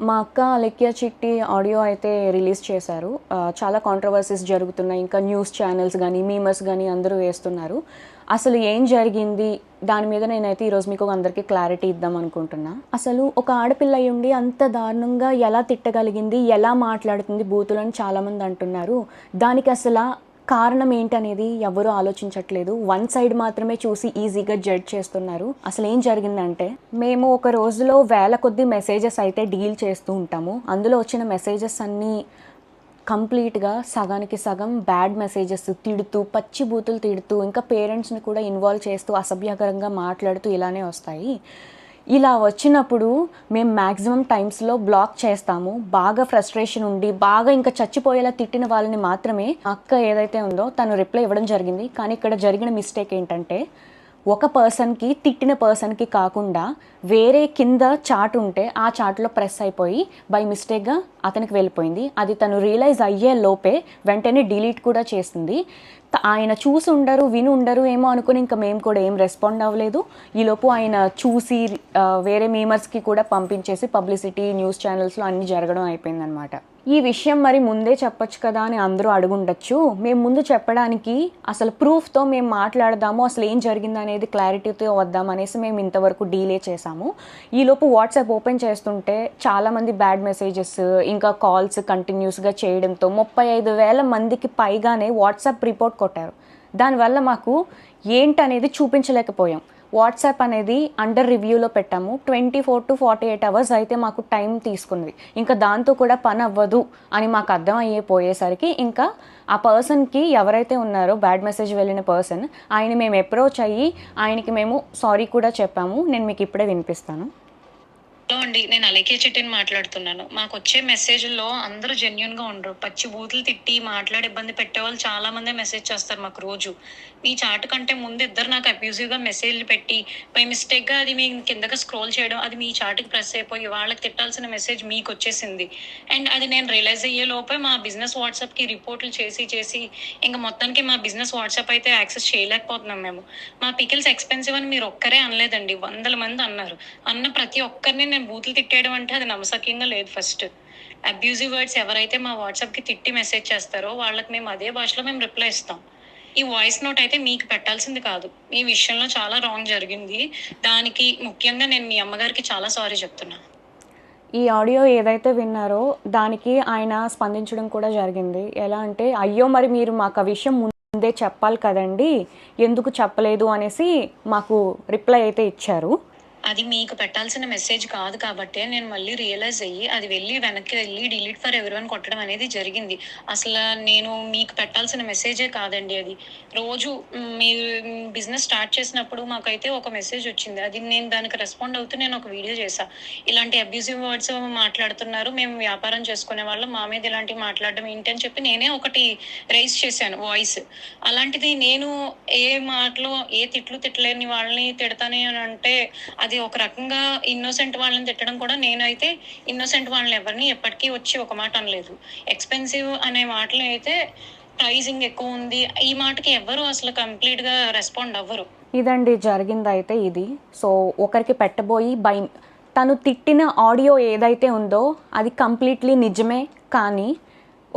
మా అక్క 'అలెక్య చిట్టి' ఆడియో అయితే రిలీజ్ చేశారు. చాలా కాంట్రోవర్సీస్ జరుగుతున్నాయి. ఇంకా న్యూస్ ఛానల్స్ గానీ, మీమర్స్ గానీ అందరూ వేస్తున్నారు. అసలు ఏం జరిగింది? దాని మీద నేనైతే ఈరోజు మీకు అందరికీ క్లారిటీ ఇద్దాం అనుకుంటున్నా. అసలు ఒక ఆడపిల్ల అయ్యుండి అంత దారుణంగా ఎలా తిట్టగలిగింది? ఎలా మాట్లాడుతుంది బూతులని చాలామంది అంటున్నారు. దానికి కారణం ఏంటనేది ఎవరు ఆలోచించట్లేదు. వన్ సైడ్ మాత్రమే చూసి ఈజీగా జడ్జ్ చేస్తున్నారు. అసలు ఏం జరిగిందంటే, మేము ఒక రోజులో వేల కొద్ది మెసేజెస్ అయితే డీల్ చేస్తూ ఉంటాము. అందులో వచ్చిన మెసేజెస్ అన్నీ కంప్లీట్గా సగానికి సగం బ్యాడ్ మెసేజెస్, తిడుతూ, పచ్చి బూతులు తిడుతూ, ఇంకా పేరెంట్స్ని కూడా ఇన్వాల్వ్ చేస్తూ, అసభ్యకరంగా మాట్లాడుతూ ఇలానే వస్తాయి. ఇలా వచ్చినప్పుడు మేము మ్యాక్సిమం టైమ్స్లో బ్లాక్ చేస్తాము. బాగా ఫ్రస్ట్రేషన్ ఉండి, బాగా ఇంకా చచ్చిపోయేలా తిట్టిన వాళ్ళని మాత్రమే అక్క ఏదైతే ఉందో తను రిప్లై ఇవ్వడం జరిగింది. కానీ ఇక్కడ జరిగిన మిస్టేక్ ఏంటంటే, ఒక పర్సన్కి తిట్టిన పర్సన్కి కాకుండా వేరే కింద చాట్ ఉంటే ఆ చాట్లో ప్రెస్ అయిపోయి బై మిస్టేక్గా అతనికి వెళ్ళిపోయింది. అది తను రియలైజ్ అయ్యే లోపే వెంటనే డిలీట్ కూడా చేసింది. ఆయన చూసి ఉండరు, విని ఉండరు ఏమో అనుకుని ఇంకా మేము కూడా ఏం రెస్పాండ్ అవ్వలేదు. ఈలోపు ఆయన చూసి వేరే మీమర్స్కి కూడా పంపించేసి పబ్లిసిటీ న్యూస్ ఛానల్స్లో అన్నీ జరగడం అయిపోయిందనమాట. ఈ విషయం మరి ముందే చెప్పొచ్చు కదా అని అందరూ అడుగుండొచ్చు. మేము ముందు చెప్పడానికి అసలు ప్రూఫ్తో మేము మాట్లాడదాము, అసలు ఏం జరిగిందనేది క్లారిటీతో వద్దామనేసి మేము ఇంతవరకు డీలే చేసాము. ఈలోపు వాట్సాప్ ఓపెన్ చేస్తుంటే చాలామంది బ్యాడ్ మెసేజెస్, ఇంకా కాల్స్ కంటిన్యూస్గా చేయడంతో 35,000 మందికి పైగానే వాట్సాప్ రిపోర్ట్ కొట్టారు. దానివల్ల మాకు ఏంటనేది చూపించలేకపోయాం. వాట్సాప్ అనేది అండర్ రివ్యూలో పెట్టాము. 24 to 48 hours అయితే మాకు టైం తీసుకుంది. ఇంకా దాంతో కూడా పని అవ్వదు అని మాకు అర్థం అయిపోయేసరికి ఇంకా ఆ పర్సన్కి ఎవరైతే ఉన్నారో బ్యాడ్ మెసేజ్ వెళ్ళిన పర్సన్, ఆయన మేము అప్రోచ్ అయ్యి ఆయనకి మేము సారీ కూడా చెప్పాము. నేను మీకు ఇప్పుడే వినిపిస్తాను. హలో అండి, నేను అలెక్య చిట్టిని మాట్లాడుతున్నాను. మాకు వచ్చే మెసేజ్ల్లో అందరూ జెన్యున్గా ఉండరు. పచ్చి బూతులు తిట్టి మాట్లాడి ఇబ్బంది పెట్టేవాళ్ళు చాలా మంది మెసేజ్ చేస్తారు మాకు రోజు. మీ చాట్ కంటే ముందు ఇద్దరు నాకు అబ్యూజివ్గా మెసేజ్లు పెట్టి బై మిస్టేక్గా అది మీ కిందగా స్క్రోల్ చేయడం, అది మీ చాట్కి ప్రెస్ అయిపోయి వాళ్ళకి తిట్టాల్సిన మెసేజ్ మీకు వచ్చేసింది. అండ్ అది నేను రియలైజ్ అయ్యే లోపే మా బిజినెస్ వాట్సాప్కి రిపోర్ట్లు చేసి ఇంకా మొత్తానికి మా బిజినెస్ వాట్సాప్ అయితే యాక్సెస్ చేయలేకపోతున్నాం మేము. మా పికిల్స్ ఎక్స్పెన్సివ్ అని మీరు ఒక్కరే అనలేదండి, 100 మంది అన్నారు. అన్న ప్రతి ఒక్కరిని నేను బూతులు తిట్టేయడం అంటే అది నమ్మసక్యంగా లేదు. ఫస్ట్ అబ్యూజివ్ వర్డ్స్ ఎవరైతే మా వాట్సాప్కి తిట్టి మెసేజ్ చేస్తారో వాళ్ళకి మేము అదే భాషలో మేము రిప్లై ఇస్తాం. ఈ వాయిస్ నోట్ అయితే మీకు పెట్టాల్సింది కాదు. మీ విషయంలో చాలా రాంగ్ జరిగింది. దానికి ముఖ్యంగా నేను మీ అమ్మగారికి చాలా సారీ చెప్తున్నా. ఈ ఆడియో ఏదైతే విన్నారో దానికి ఆయన స్పందించడం కూడా జరిగింది. ఎలా అంటే, అయ్యో మరి మీరు మాకు ఆ విషయం ముందే చెప్పాలి కదండి, ఎందుకు చెప్పలేదు అనేసి మాకు రిప్లై అయితే ఇచ్చారు. అది మీకు పెట్టాల్సిన మెసేజ్ కాదు కాబట్టి నేను మళ్ళీ రియలైజ్ అయ్యి అది వెనక్కి వెళ్ళి డిలీట్ ఫర్ ఎవరీవన్ కొట్టడం అనేది జరిగింది. అసలు నేను మీకు పెట్టాల్సిన మెసేజే కాదండి అది. రోజు మీరు బిజినెస్ స్టార్ట్ చేసినప్పుడు మాకైతే ఒక మెసేజ్ వచ్చింది. అది నేను దానికి రెస్పాండ్ అవుతూ నేను ఒక వీడియో చేశాను. ఇలాంటి అబ్యూజివ్ వర్డ్స్ మాట్లాడుతున్నారు, మేము వ్యాపారం చేసుకునే వాళ్ళు, మా మీద ఇలాంటివి మాట్లాడడం ఏంటి అని చెప్పి నేనే ఒకటి రైజ్ చేశాను వాయిస్. అలాంటిది నేను ఏ మాటలో ఏ తిట్లేని వాళ్ళని తిడతానే అని అంటే అది ఒక రకంగా ఇన్నోసెంట్ వాళ్ళని తిట్టడం కూడా. నేనైతే ఇన్నోసెంట్ వాళ్ళని ఎవరిని ఎప్పటికీ వచ్చి ఒక మాట అనలేదు. ఎక్స్పెన్సివ్ అనే మాటలు అయితే ప్రైజింగ్ ఎక్కువ ఉంది, ఈ మాటకి ఎవరు అసలు కంప్లీట్గా రెస్పాండ్ అవ్వరు. ఇదండి జరిగింది అయితే ఇది. సో ఒకరికి పెట్టబోయి తను తిట్టిన ఆడియో ఏదైతే ఉందో అది కంప్లీట్లీ నిజమే, కానీ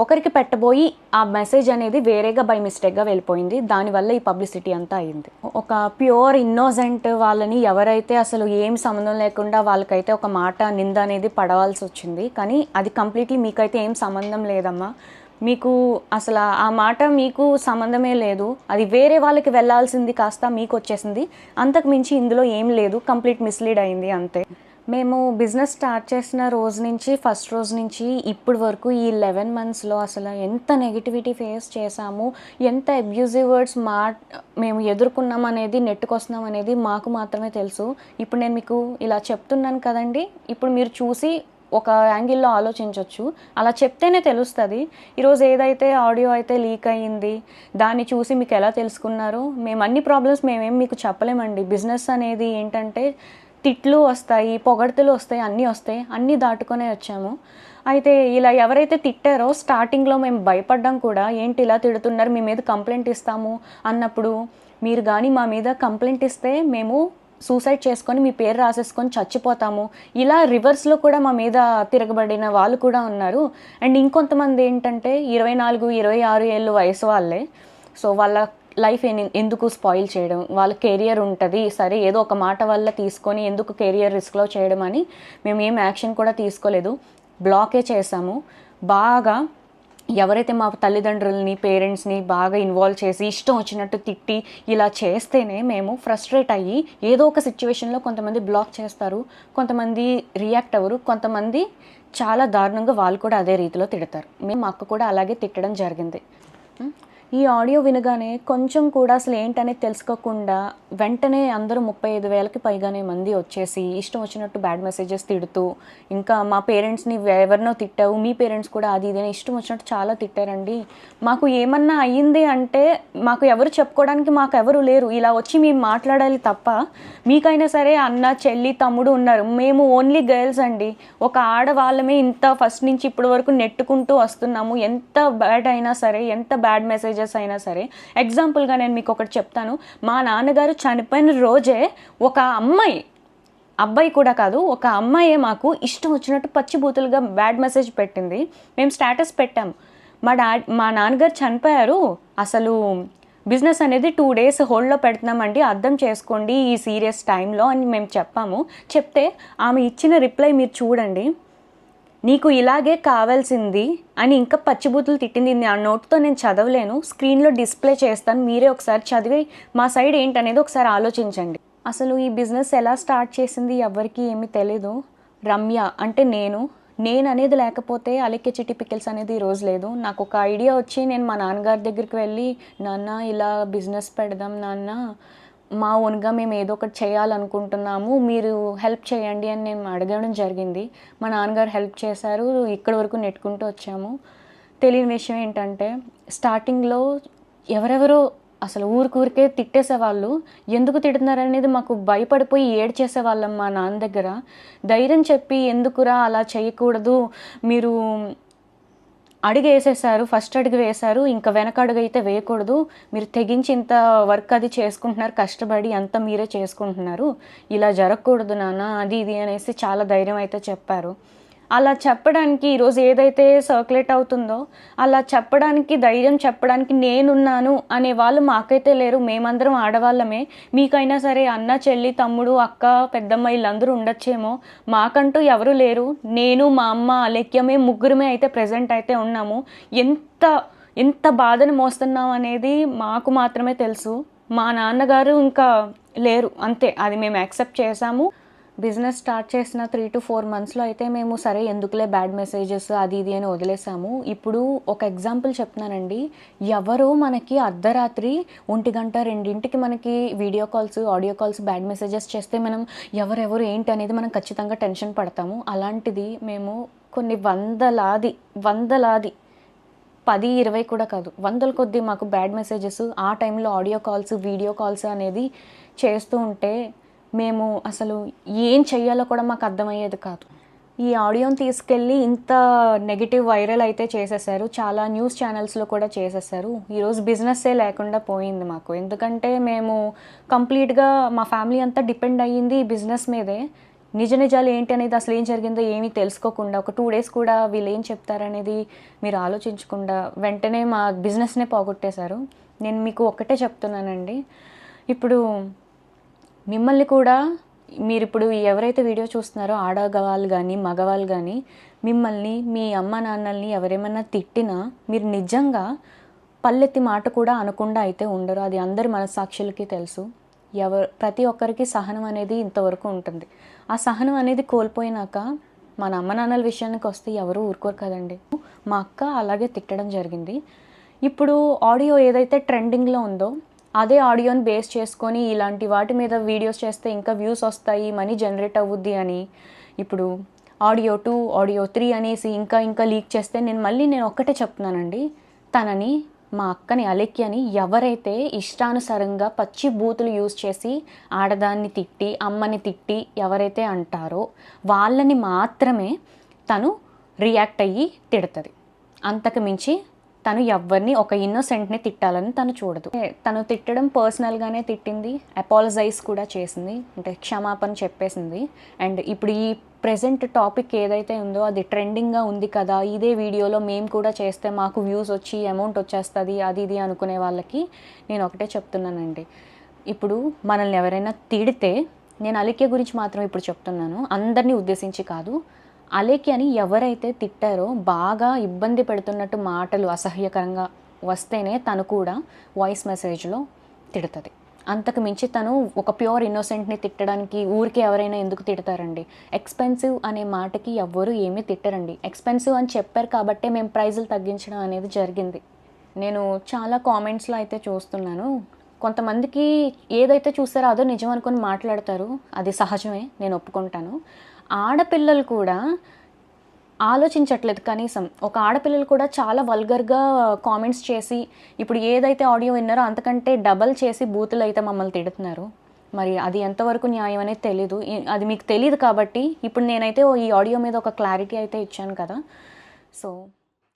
ఒకరికి పెట్టబోయి ఆ మెసేజ్ అనేది వేరేగా బై మిస్టేక్గా వెళ్ళిపోయింది. దానివల్ల ఈ పబ్లిసిటీ అంతా అయింది. ఒక ప్యూర్ ఇన్నోసెంట్ వాళ్ళని ఎవరైతే అసలు ఏం సంబంధం లేకుండా వాళ్ళకైతే ఒక మాట నింద అనేది పడవలసి వచ్చింది. కానీ అది కంప్లీట్లీ మీకైతే ఏం సంబంధం లేదమ్మా, మీకు అసలు ఆ మాట మీకు సంబంధమే లేదు, అది వేరే వాళ్ళకి వెళ్ళాల్సింది కాస్త మీకు వచ్చేసింది. అంతకు మించి ఇందులో ఏం లేదు, కంప్లీట్ మిస్లీడ్ అయింది అంతే. మేము బిజినెస్ స్టార్ట్ చేసిన ఫస్ట్ రోజు నుంచి ఇప్పటి వరకు ఈ 11 monthsలో అసలు ఎంత నెగిటివిటీ ఫేస్ చేసాము, ఎంత అబ్యూజివ్ వర్డ్స్ మేము ఎదుర్కొన్నాం అనేది, నెట్టుకొస్తున్నాం అనేది మాకు మాత్రమే తెలుసు. ఇప్పుడు నేను మీకు ఇలా చెప్తున్నాను కదండి, ఇప్పుడు మీరు చూసి ఒక యాంగిల్లో ఆలోచించవచ్చు. అలా చెప్తేనే తెలుస్తుంది. ఈరోజు ఏదైతే ఆడియో అయితే లీక్ అయ్యింది దాన్ని చూసి మీకు ఎలా తెలుసుకున్నారో, మేము అన్ని ప్రాబ్లమ్స్ మేమేం మీకు చెప్పలేమండి. బిజినెస్ అనేది ఏంటంటే తిట్లు వస్తాయి, పొగడ్తలు వస్తాయి, అన్నీ దాటుకొనే వచ్చాము. అయితే ఇలా ఎవరైతే తిట్టారో స్టార్టింగ్లో మేము భయపడ్డాం కూడా, ఏంటి ఇలా తిడుతున్నారు, మీ మీద కంప్లైంట్ ఇస్తాము అన్నప్పుడు, మీరు కానీ మా మీద కంప్లైంట్ ఇస్తే మేము సూసైడ్ చేసుకొని మీ పేరు రాసేసుకొని చచ్చిపోతాము, ఇలా రివర్స్లో కూడా మా మీద తిరగబడిన వాళ్ళు కూడా ఉన్నారు. అండ్ ఇంకొంతమంది ఏంటంటే 24, 26 ఏళ్ళు వయసు వాళ్ళే. సో వాళ్ళ లైఫ్ ఎందుకు స్పాయిల్ చేయడం, వాళ్ళ కెరియర్ ఉంటుంది సరే ఏదో ఒక మాట వల్ల తీసుకొని ఎందుకు కెరియర్ రిస్క్లో చేయడం అని మేము ఏం యాక్షన్ కూడా తీసుకోలేదు, బ్లాకే చేసాము. బాగా ఎవరైతే మా తల్లిదండ్రులని పేరెంట్స్ని బాగా ఇన్వాల్వ్ చేసి ఇష్టం వచ్చినట్టు తిట్టి ఇలా చేస్తేనే మేము ఫ్రస్ట్రేట్ అయ్యి ఏదో ఒక సిచ్యువేషన్లో కొంతమంది బ్లాక్ చేస్తారు, కొంతమంది రియాక్ట్ అవ్వరు, కొంతమంది చాలా దారుణంగా వాళ్ళు కూడా అదే రీతిలో తిడతారు. మేము మా అక్క కూడా అలాగే తిట్టడం జరిగింది. ఈ ఆడియో వినగానే కొంచెం కూడా అసలు ఏంటనేది తెలుసుకోకుండా వెంటనే అందరూ 35,000కి పైగానే మంది వచ్చేసి ఇష్టం వచ్చినట్టు బ్యాడ్ మెసేజెస్ తిడుతూ, ఇంకా మా పేరెంట్స్ని ఎవరినో తిట్టావు, మీ పేరెంట్స్ కూడా అది ఇదేనా ఇష్టం వచ్చినట్టు చాలా తిట్టారండి. మాకు ఏమన్నా అయ్యింది అంటే మాకు ఎవరు చెప్పుకోవడానికి మాకు ఎవరు లేరు, ఇలా వచ్చి మేము మాట్లాడాలి తప్ప. మీకైనా సరే అన్న చెల్లి తమ్ముడు ఉన్నారు, మేము ఓన్లీ గర్ల్స్ అండి. ఒక ఆడవాళ్ళమే ఇంత ఫస్ట్ నుంచి ఇప్పటి వరకు నెట్టుకుంటూ వస్తున్నాము. ఎంత బ్యాడ్ అయినా సరే, ఎంత బ్యాడ్ మెసేజెస్ అయినా సరే. ఎగ్జాంపుల్గా నేను మీకు ఒకటి చెప్తాను. మా నాన్నగారు చనిపోయిన రోజే ఒక అబ్బాయి కూడా కాదు, ఒక అమ్మాయే మాకు ఇష్టం వచ్చినట్టు పచ్చిబూతులుగా బ్యాడ్ మెసేజ్ పెట్టింది. మేము స్టేటస్ పెట్టాము, మా నాన్నగారు చనిపోయారు, అసలు బిజినెస్ అనేది 2 days హోల్డ్లో పెడుతున్నామండి, అర్థం చేసుకోండి ఈ సీరియస్ టైంలో అని మేము చెప్పాము. చెప్తే ఆమె ఇచ్చిన రిప్లై మీరు చూడండి. నీకు ఇలాగే కావాల్సింది అని ఇంకా పచ్చిబూతులు తిట్టింది. ఆ నోట్తో నేను చదవలేను, స్క్రీన్లో డిస్ప్లే చేస్తాను, మీరే ఒకసారి చదివి మా సైడ్ ఏంటనేది ఒకసారి ఆలోచించండి. అసలు ఈ బిజినెస్ ఎలా స్టార్ట్ చేసింది ఎవరికి ఏమీ తెలీదు. రమ్య అంటే నేను అనేది లేకపోతే అలెక్కే చిట్టి పికిల్స్ అనేది ఈరోజు లేదు. నాకు ఒక ఐడియా వచ్చి నేను మా నాన్నగారి దగ్గరికి వెళ్ళి, నాన్న ఇలా బిజినెస్ పెడదాం నాన్న, మా ఓన్గా మేము ఏదో ఒకటి చేయాలనుకుంటున్నాము, మీరు హెల్ప్ చేయండి అని నేను అడగడం జరిగింది. మా నాన్నగారు హెల్ప్ చేశారు, ఇక్కడి వరకు నెట్టుకుంటూ వచ్చాము. తెలియని విషయం ఏంటంటే స్టార్టింగ్లో ఎవరెవరో అసలు ఊరికే తిట్టేసేవాళ్ళు. ఎందుకు తిడుతున్నారనేది మాకు భయపడిపోయి ఏడ్చేసేవాళ్ళం మా నాన్న దగ్గర. ధైర్యం చెప్పి ఎందుకురా అలా చేయకూడదు, మీరు అడుగు వేసేసారు, ఫస్ట్ అడుగు వేశారు, ఇంకా వెనక అడుగు అయితే వేయకూడదు, మీరు తెగించి ఇంత వర్క్ అది చేసుకుంటున్నారు, కష్టపడి అంతా మీరే చేసుకుంటున్నారు, ఇలా జరగకూడదు నాన్న అది ఇది అనేసి చాలా ధైర్యం అయితే చెప్పారు. అలా చెప్పడానికి ఈరోజు ఏదైతే సర్క్యులేట్ అవుతుందో అలా చెప్పడానికి, ధైర్యం చెప్పడానికి నేనున్నాను అనే వాళ్ళు మాకైతే లేరు. మేమందరం ఆడవాళ్ళమే. మీకైనా సరే అన్న చెల్లి తమ్ముడు అక్క పెద్దమ్మ వీళ్ళందరూ ఉండొచ్చేమో, మాకంటూ ఎవరు లేరు. నేను మా అమ్మ అలెక్య మేము ముగ్గురమే అయితే ప్రజెంట్ అయితే ఉన్నాము. ఎంత బాధను మోస్తున్నాం అనేది మాకు మాత్రమే తెలుసు. మా నాన్నగారు ఇంకా లేరు, అంతే. అది మేము యాక్సెప్ట్ చేసాము. బిజినెస్ స్టార్ట్ చేసిన 3 to 4 monthsలో అయితే మేము సరే ఎందుకులే బ్యాడ్ మెసేజెస్ అది ఇది అని వదిలేసాము. ఇప్పుడు ఒక ఎగ్జాంపుల్ చెప్తున్నానండి. ఎవరో మనకి అర్ధరాత్రి 1 గంట 2ంటికి మనకి video calls audio calls bad messages చేస్తే మనం ఎవరెవరు ఏంటి అనేది మనం ఖచ్చితంగా టెన్షన్ పడతాము. అలాంటిది మేము కొన్ని వందలాది 10, 20 కూడా కాదు, వందల కొద్దీ మాకు బ్యాడ్ మెసేజెస్ ఆ టైంలో ఆడియో కాల్స్ వీడియో కాల్స్ అనేది చేస్తూ ఉంటే మేము అసలు ఏం చెయ్యాలో కూడా మాకు అర్థమయ్యేది కాదు. ఈ ఆడియోని తీసుకెళ్ళి ఇంత నెగిటివ్ వైరల్ అయితే చేసేసారు, చాలా న్యూస్ ఛానల్స్లో కూడా చేసేసారు. ఈరోజు బిజినెస్సే లేకుండా పోయింది మాకు. ఎందుకంటే మేము కంప్లీట్గా మా ఫ్యామిలీ అంతా డిపెండ్ అయ్యింది ఈ బిజినెస్ మీదే. నిజాలు ఏంటి అనేది అసలు ఏం జరిగిందో ఏమీ తెలుసుకోకుండా, ఒక 2 days కూడా వీళ్ళు ఏం చెప్తారనేది మీరు ఆలోచించకుండా వెంటనే మా బిజినెస్నే పోగొట్టేశారు. నేను మీకు ఒక్కటే చెప్తున్నానండి, ఇప్పుడు మిమ్మల్ని కూడా మీరు ఇప్పుడు ఎవరైతే వీడియో చూస్తున్నారో ఆడవాళ్ళు కానీ మగవాళ్ళు కానీ మిమ్మల్ని మీ అమ్మ నాన్నల్ని ఎవరేమన్నా తిట్టినా మీరు నిజంగా పల్లెత్తి మాట కూడా అనకుండా అయితే ఉండరు. అది అందరి మనస్సాక్షులకి తెలుసు. ప్రతి ఒక్కరికి సహనం అనేది ఇంతవరకు ఉంటుంది. ఆ సహనం అనేది కోల్పోయినాక మన అమ్మ నాన్నల విషయానికి వస్తే ఎవరు ఊరుకోరు కదండి. మా అక్క అలాగే తిట్టడం జరిగింది. ఇప్పుడు ఆడియో ఏదైతే ట్రెండింగ్లో ఉందో అదే ఆడియోని బేస్ చేసుకొని ఇలాంటి వాటి మీద వీడియోస్ చేస్తే ఇంకా వ్యూస్ వస్తాయి, మనీ జనరేట్ అవ్వుద్ది అని ఇప్పుడు ఆడియో 2 ఆడియో 3 అనేసి ఇంకా లీక్ చేస్తే నేను ఒక్కటే చెప్తున్నానండి, తనని మా అక్కని అలెక్యని ఎవరైతే ఇష్టానుసారంగా పచ్చి బూతులు యూజ్ చేసి ఆడదాన్ని తిట్టి అమ్మని తిట్టి ఎవరైతే అంటారో వాళ్ళని మాత్రమే తను రియాక్ట్ అయ్యి తిడుతుంది. అంతకు మించి తను ఎవరిని ఒక ఇన్నోసెంట్ని తిట్టాలని తను చూడదు. తను తిట్టడం పర్సనల్గానే తిట్టింది, అపాలజైజ్ కూడా చేసింది, అంటే క్షమాపణ చెప్పేసింది. అండ్ ఇప్పుడు ఈ ప్రెజెంట్ టాపిక్ ఏదైతే ఉందో అది ట్రెండింగ్గా ఉంది కదా, ఇదే వీడియోలో మేము కూడా చేస్తే మాకు వ్యూస్ వచ్చి అమౌంట్ వచ్చేస్తుంది అది ఇది అనుకునే వాళ్ళకి నేను ఒకటే చెప్తున్నానండి. ఇప్పుడు మనల్ని ఎవరైనా తిడితే, నేను అలేఖ్య గురించి మాత్రం ఇప్పుడు చెప్తున్నాను, అందరినీ ఉద్దేశించి కాదు, అలేఖ్య అని ఎవరైతే తిట్టారో బాగా ఇబ్బంది పెడుతున్నట్టు మాటలు అసహ్యకరంగా వస్తేనే తను కూడా వాయిస్ మెసేజ్లో తిడుతుంది. అంతకు మించి తను ఒక ప్యూర్ ఇన్నోసెంట్ని తిట్టడానికి ఊరికే ఎవరైనా ఎందుకు తిడతారండి? ఎక్స్పెన్సివ్ అనే మాటకి ఎవ్వరూ ఏమీ తిట్టరండి. ఎక్స్పెన్సివ్ అని చెప్పారు కాబట్టే మేము ప్రైజులు తగ్గించడం అనేది జరిగింది. నేను చాలా కామెంట్స్లో అయితే చూస్తున్నాను, కొంతమందికి ఏదైతే చూస్తారో అదో నిజం అనుకొని మాట్లాడతారు, అది సహజమే, నేను ఒప్పుకుంటాను. ఆడపిల్లలు కూడా ఆలోచించట్లేదు కనీసం. ఒక ఆడపిల్లలు కూడా చాలా వల్గర్గా కామెంట్స్ చేసి, ఇప్పుడు ఏదైతే ఆడియో విన్నారో అంతకంటే డబల్ చేసి బూతులు అయితే మమ్మల్ని తిడుతున్నారు. మరి అది ఎంతవరకు న్యాయం అనేది తెలీదు. అది మీకు తెలియదు కాబట్టి ఇప్పుడు నేనైతే ఈ ఆడియో మీద ఒక క్లారిటీ అయితే ఇచ్చాను కదా. సో